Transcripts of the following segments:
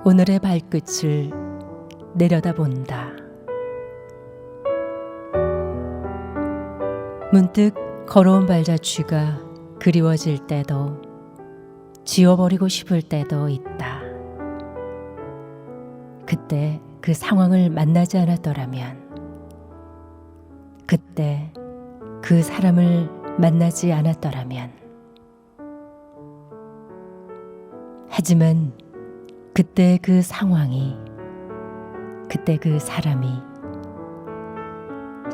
오늘의 발끝을 내려다본다. 문득 걸어온 발자취가 그리워질 때도 지워버리고 싶을 때도 있다. 그때 그 상황을 만나지 않았더라면, 그때 그 사람을 만나지 않았더라면. 하지만 그때 그 상황이, 그때 그 사람이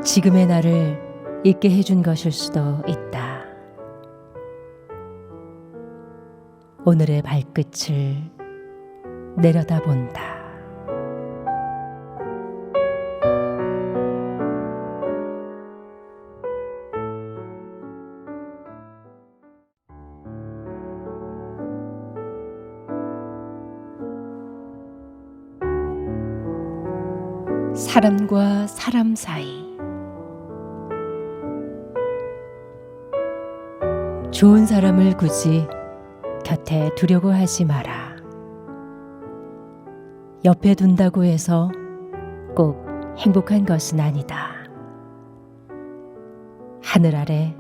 지금의 나를 있게 해준 것일 수도 있다. 오늘의 발끝을 내려다본다. 사람과 사람 사이, 좋은 사람을 굳이 곁에 두려고 하지 마라. 옆에 둔다고 해서 꼭 행복한 것은 아니다. 하늘 아래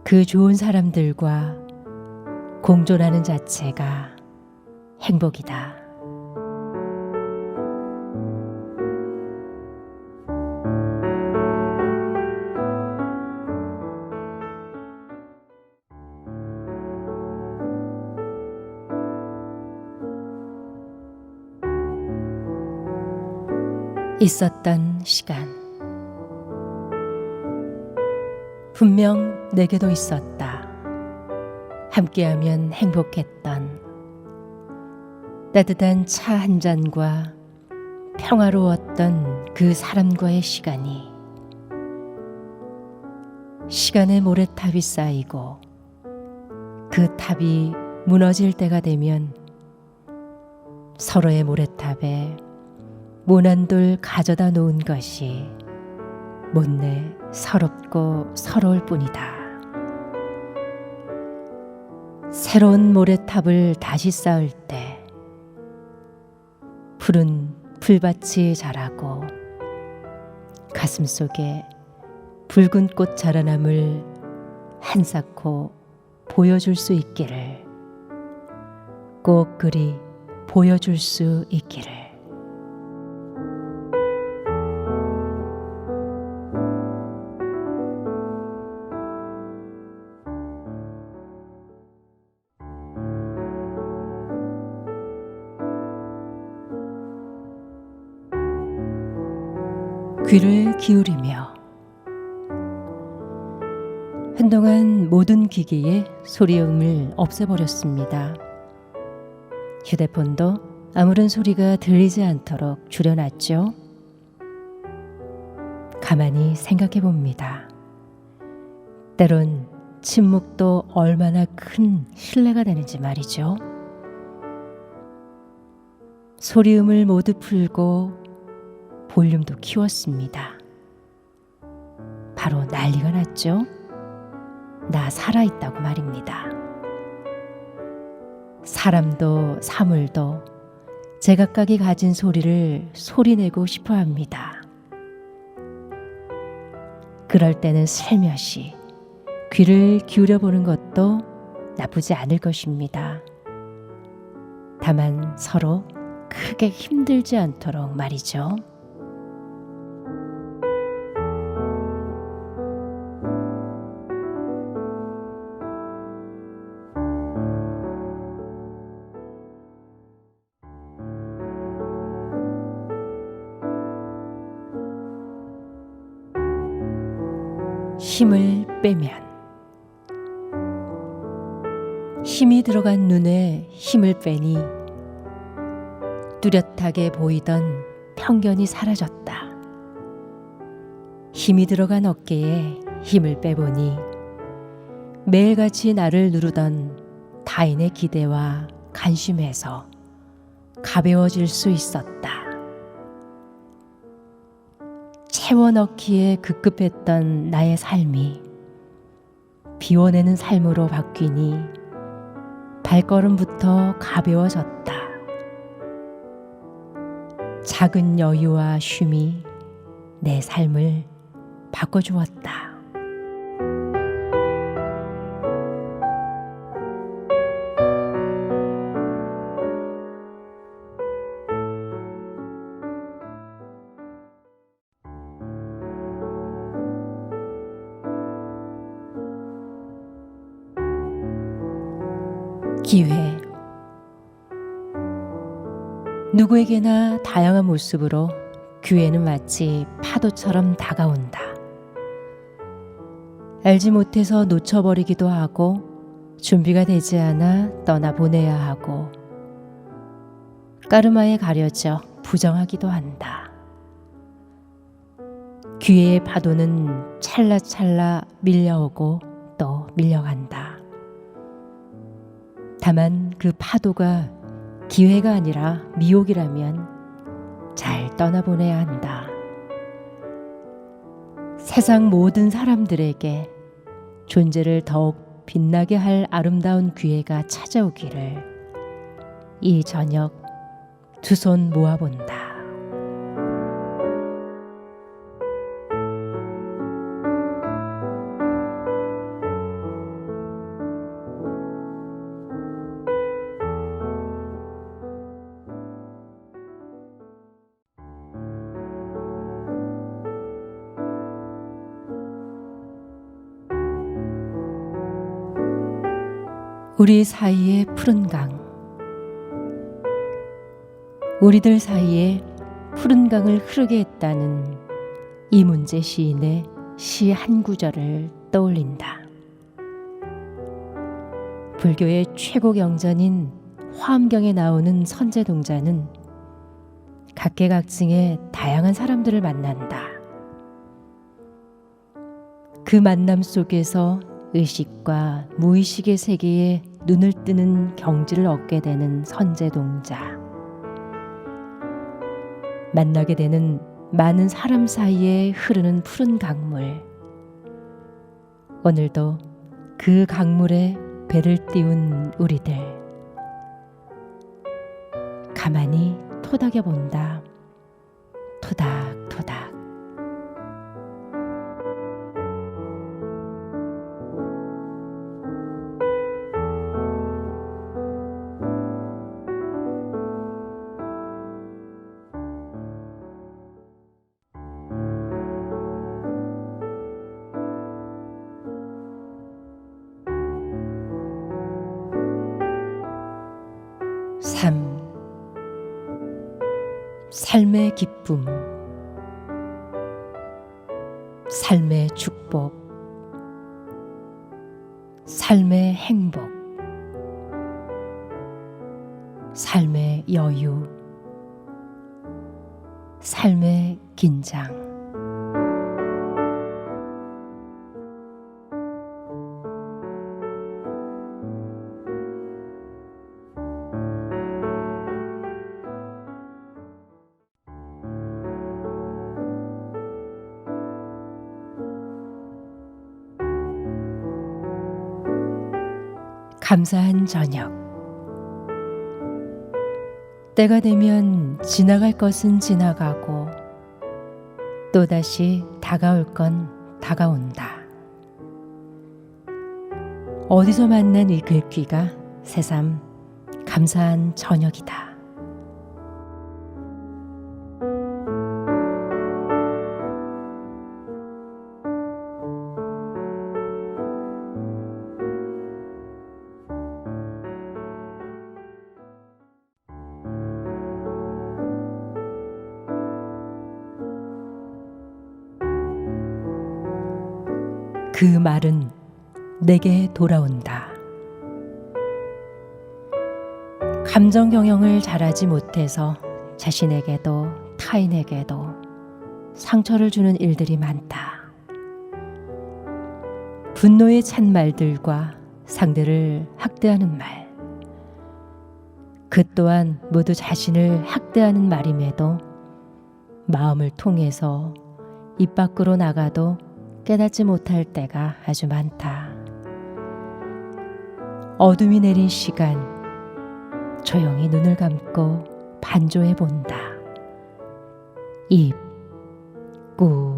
그 좋은 사람들과 공존하는 자체가 행복이다. 있었던 시간, 분명 내게도 있었다. 함께하면 행복했던 따뜻한 차 한 잔과 평화로웠던 그 사람과의 시간이, 시간의 모래탑이 쌓이고 그 탑이 무너질 때가 되면 서로의 모래탑에 모난 돌 가져다 놓은 것이 못내 서럽고 서러울 뿐이다. 새로운 모래탑을 다시 쌓을 때 푸른 풀밭이 자라고 가슴속에 붉은 꽃 자라남을 한사코 보여줄 수 있기를, 꼭 그리 보여줄 수 있기를. 귀를 기울이며 한동안 모든 기기의 소리음을 없애버렸습니다. 휴대폰도 아무런 소리가 들리지 않도록 줄여놨죠. 가만히 생각해 봅니다. 때론 침묵도 얼마나 큰 신뢰가 되는지 말이죠. 소리음을 모두 풀고 볼륨도 키웠습니다. 바로 난리가 났죠. 나 살아있다고 말입니다. 사람도 사물도 제각각이 가진 소리를 소리내고 싶어 합니다. 그럴 때는 살며시 귀를 기울여 보는 것도 나쁘지 않을 것입니다. 다만 서로 크게 힘들지 않도록 말이죠. 힘을 빼면, 힘이 들어간 눈에 힘을 빼니 뚜렷하게 보이던 편견이 사라졌다. 힘이 들어간 어깨에 힘을 빼보니 매일같이 나를 누르던 타인의 기대와 관심에서 가벼워질 수 있었다. 채워넣기에 급급했던 나의 삶이 비워내는 삶으로 바뀌니 발걸음부터 가벼워졌다. 작은 여유와 쉼이 내 삶을 바꿔주었다. 기회. 누구에게나 다양한 모습으로 기회는 마치 파도처럼 다가온다. 알지 못해서 놓쳐버리기도 하고 준비가 되지 않아 떠나보내야 하고 까르마에 가려져 부정하기도 한다. 기회의 파도는 찰나찰나 밀려오고 또 밀려간다. 다만 그 파도가 기회가 아니라 미혹이라면 잘 떠나보내야 한다. 세상 모든 사람들에게 존재를 더욱 빛나게 할 아름다운 기회가 찾아오기를 이 저녁 두 손 모아본다. 우리 사이의 푸른 강. 우리들 사이에 푸른 강을 흐르게 했다는 이문재 시인의 시 한 구절을 떠올린다. 불교의 최고 경전인 화엄경에 나오는 선제동자는 각계각층의 다양한 사람들을 만난다. 그 만남 속에서 의식과 무의식의 세계에 눈을 뜨는 경지를 얻게 되는 선제동자. 만나게 되는 많은 사람 사이에 흐르는 푸른 강물. 오늘도 그 강물에 배를 띄운 우리들. 가만히 토닥여 본다. 토닥토닥. 삶. 삶의 기쁨. 삶의 축복. 삶의 행복. 삶의 여유. 삶의 긴장. 감사한 저녁. 때가 되면 지나갈 것은 지나가고 또다시 다가올 건 다가온다. 어디서 만난 이 글귀가 새삼 감사한 저녁이다. 그 말은 내게 돌아온다. 감정 경영을 잘하지 못해서 자신에게도 타인에게도 상처를 주는 일들이 많다. 분노에 찬 말들과 상대를 학대하는 말. 그 또한 모두 자신을 학대하는 말임에도 마음을 통해서 입 밖으로 나가도 깨닫지 못할 때가 아주 많다. 어둠이 내린 시간, 조용히 눈을 감고 반조해 본다. 입, 꾹.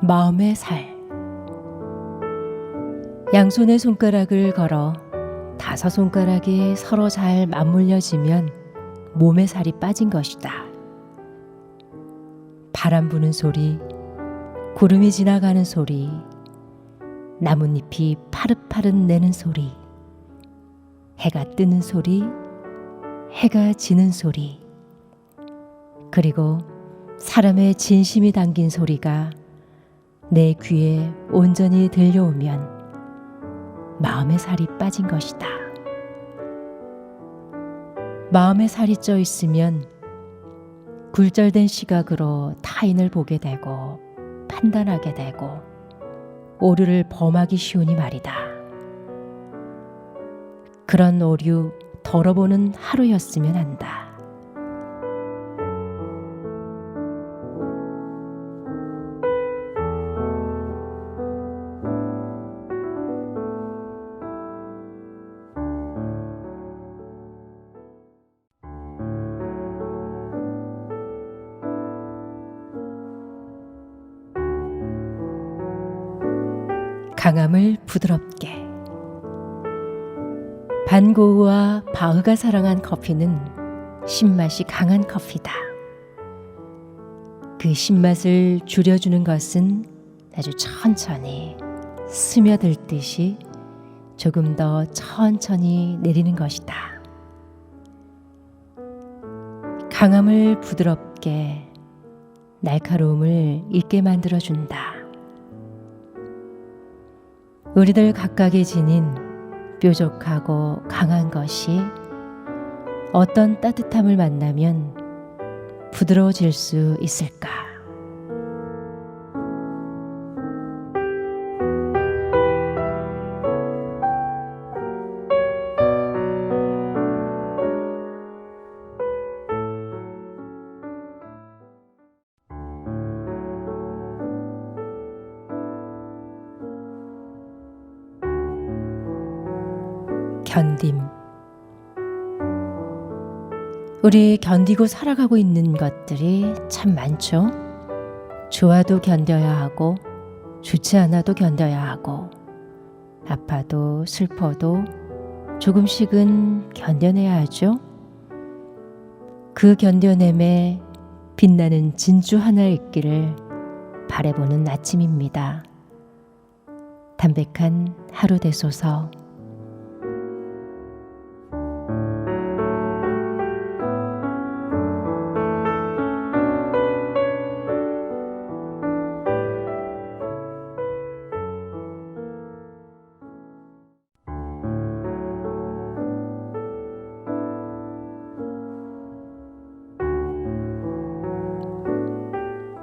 마음의 살. 양손에 손가락을 걸어 5손가락이 서로 잘 맞물려지면 몸의 살이 빠진 것이다. 바람 부는 소리, 구름이 지나가는 소리, 나뭇잎이 파릇파릇 내는 소리, 해가 뜨는 소리, 해가 지는 소리, 그리고 사람의 진심이 담긴 소리가 내 귀에 온전히 들려오면 마음의 살이 빠진 것이다. 마음의 살이 쪄 있으면 굴절된 시각으로 타인을 보게 되고 판단하게 되고 오류를 범하기 쉬우니 말이다. 그런 오류 덜어보는 하루였으면 한다. 강함을 부드럽게. 반고흐와 바흐가 사랑한 커피는 신맛이 강한 커피다. 그 신맛을 줄여주는 것은 아주 천천히 스며들듯이 조금 더 천천히 내리는 것이다. 강함을 부드럽게, 날카로움을 있게 만들어준다. 우리들 각각의 지닌 뾰족하고 강한 것이 어떤 따뜻함을 만나면 부드러워질 수 있을까? 견딤. 우리 견디고 살아가고 있는 것들이 참 많죠. 좋아도 견뎌야 하고 좋지 않아도 견뎌야 하고 아파도 슬퍼도 조금씩은 견뎌내야 하죠. 그 견뎌냄에 빛나는 진주 하나 있기를 바라보는 아침입니다. 담백한 하루 되소서.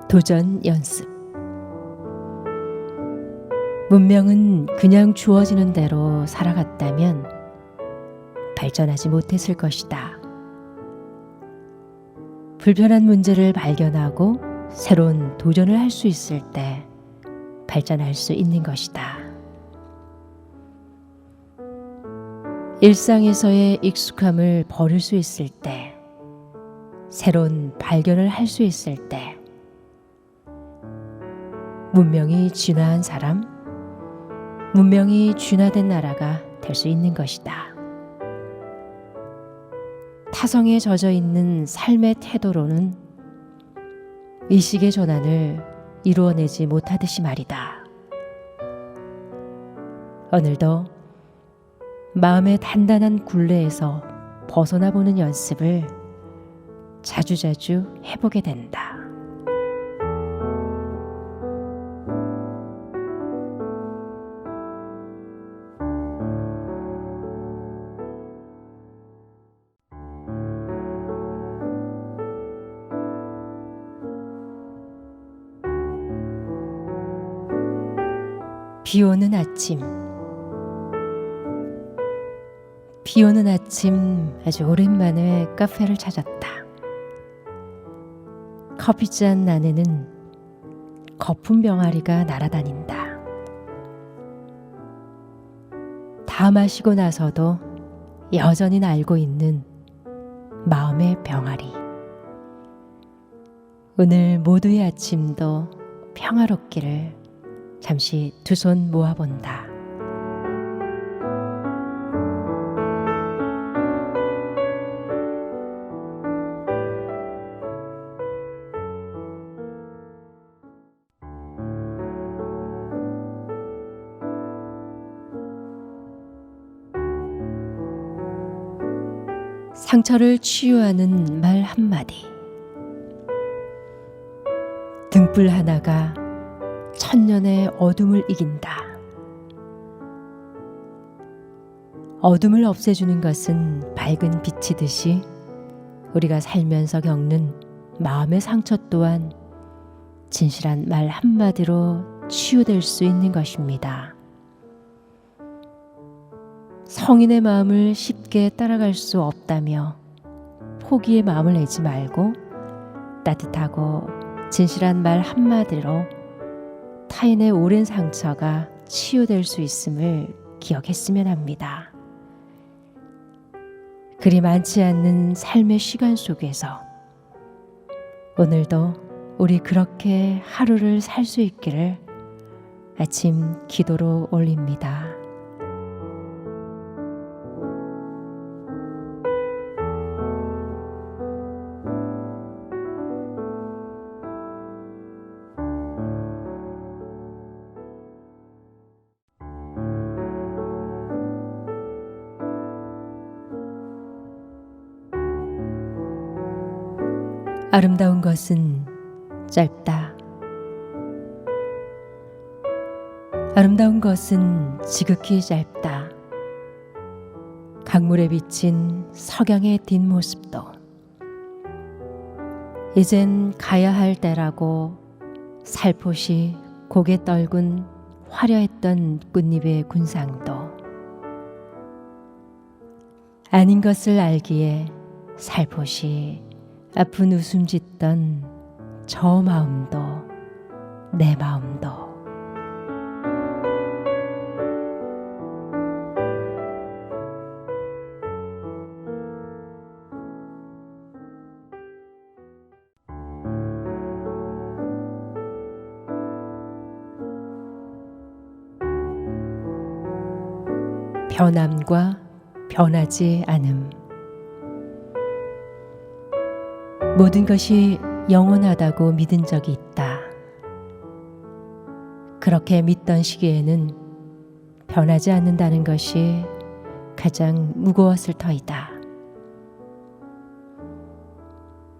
도전 연습. 문명은 그냥 주어지는 대로 살아갔다면 발전하지 못했을 것이다. 불편한 문제를 발견하고 새로운 도전을 할 수 있을 때 발전할 수 있는 것이다. 일상에서의 익숙함을 버릴 수 있을 때, 새로운 발견을 할 수 있을 때, 문명이 진화한 사람, 문명이 진화된 나라가 될 수 있는 것이다. 타성에 젖어 있는 삶의 태도로는 의식의 전환을 이루어내지 못하듯이 말이다. 오늘도 마음의 단단한 굴레에서 벗어나 보는 연습을 자주자주 해보게 된다. 비 오는 아침. 비 오는 아침 아주 오랜만에 카페를 찾았다. 커피잔 안에는 거품 병아리가 날아다닌다. 다 마시고 나서도 여전히 날고 있는 마음의 병아리. 오늘 모두의 아침도 평화롭기를 잠시 두 손 모아본다. 상처를 치유하는 말 한마디. 등불 하나가 천년의 어둠을 이긴다. 어둠을 없애주는 것은 밝은 빛이듯이 우리가 살면서 겪는 마음의 상처 또한 진실한 말 한마디로 치유될 수 있는 것입니다. 성인의 마음을 쉽게 따라갈 수 없다며 포기의 마음을 내지 말고 따뜻하고 진실한 말 한마디로 타인의 오랜 상처가 치유될 수 있음을 기억했으면 합니다. 그리 많지 않는 삶의 시간 속에서 오늘도 우리 그렇게 하루를 살 수 있기를 아침 기도로 올립니다. 아름다운 것은 짧다. 아름다운 것은 지극히 짧다. 강물에 비친 석양의 뒷모습도 이젠 가야 할 때라고 살포시 고개 떨군 화려했던 꽃잎의 군상도 아닌 것을 알기에 살포시 아픈 웃음 짓던 저 마음도 내 마음도 변함과 변하지 않음. 모든 것이 영원하다고 믿은 적이 있다. 그렇게 믿던 시기에는 변하지 않는다는 것이 가장 무거웠을 터이다.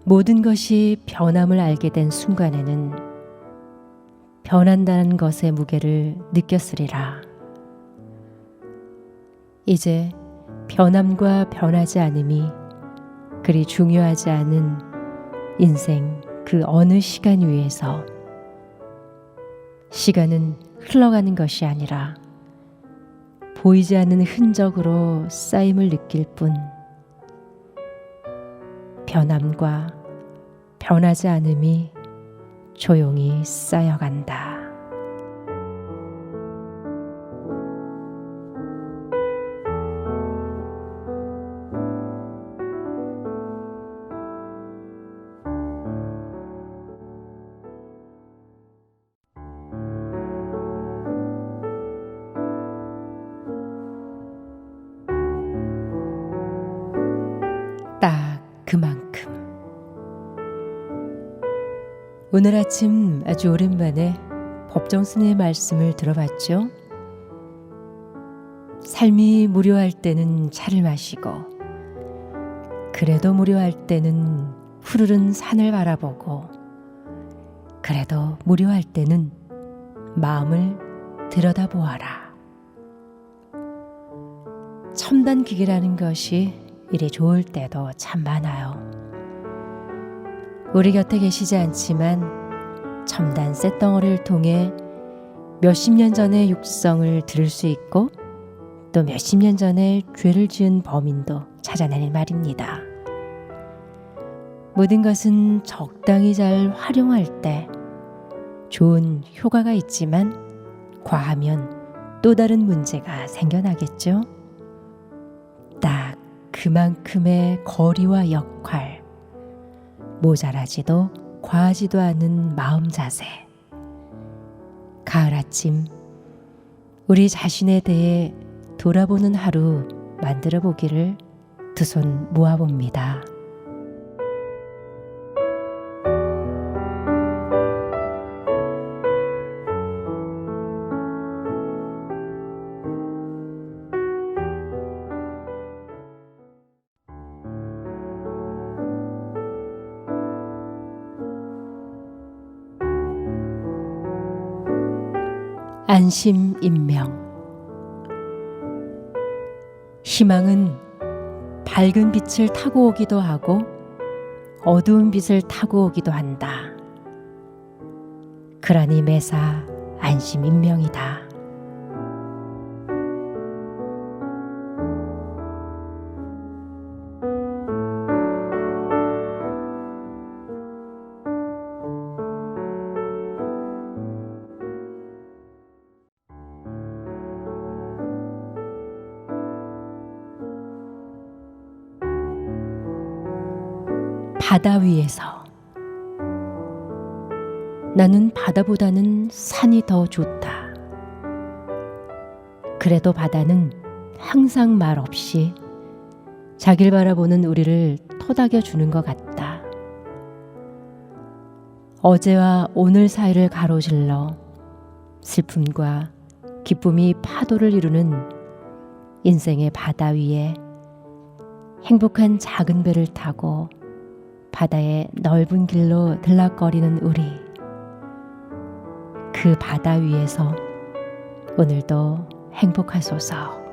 모든 것이 변함을 알게 된 순간에는 변한다는 것의 무게를 느꼈으리라. 이제 변함과 변하지 않음이 그리 중요하지 않은 인생 그 어느 시간 위에서 시간은 흘러가는 것이 아니라 보이지 않는 흔적으로 쌓임을 느낄 뿐 변함과 변하지 않음이 조용히 쌓여간다. 딱 그만큼. 오늘 아침 아주 오랜만에 법정 스님의 말씀을 들어봤죠. 삶이 무료할 때는 차를 마시고 그래도 무료할 때는 푸르른 산을 바라보고 그래도 무료할 때는 마음을 들여다보아라. 첨단 기계라는 것이 이리 좋을 때도 참 많아요. 우리 곁에 계시지 않지만 첨단 쇳덩어리를 통해 몇십 년 전의 육성을 들을 수 있고 또 몇십 년 전에 죄를 지은 범인도 찾아낼 말입니다. 모든 것은 적당히 잘 활용할 때 좋은 효과가 있지만 과하면 또 다른 문제가 생겨나겠죠. 딱 그만큼의 거리와 역할, 모자라지도 과하지도 않은 마음 자세. 가을 아침, 우리 자신에 대해 돌아보는 하루 만들어 보기를 두 손 모아봅니다. 안심인명. 희망은 밝은 빛을 타고 오기도 하고 어두운 빛을 타고 오기도 한다. 그러니 매사 안심인명이다. 바다 위에서. 나는 바다보다는 산이 더 좋다. 그래도 바다는 항상 말 없이 자길 바라보는 우리를 토닥여 주는 것 같다. 어제와 오늘 사이를 가로질러 슬픔과 기쁨이 파도를 이루는 인생의 바다 위에 행복한 작은 배를 타고 바다의 넓은 길로 들락거리는 우리. 그 바다 위에서 오늘도 행복하소서.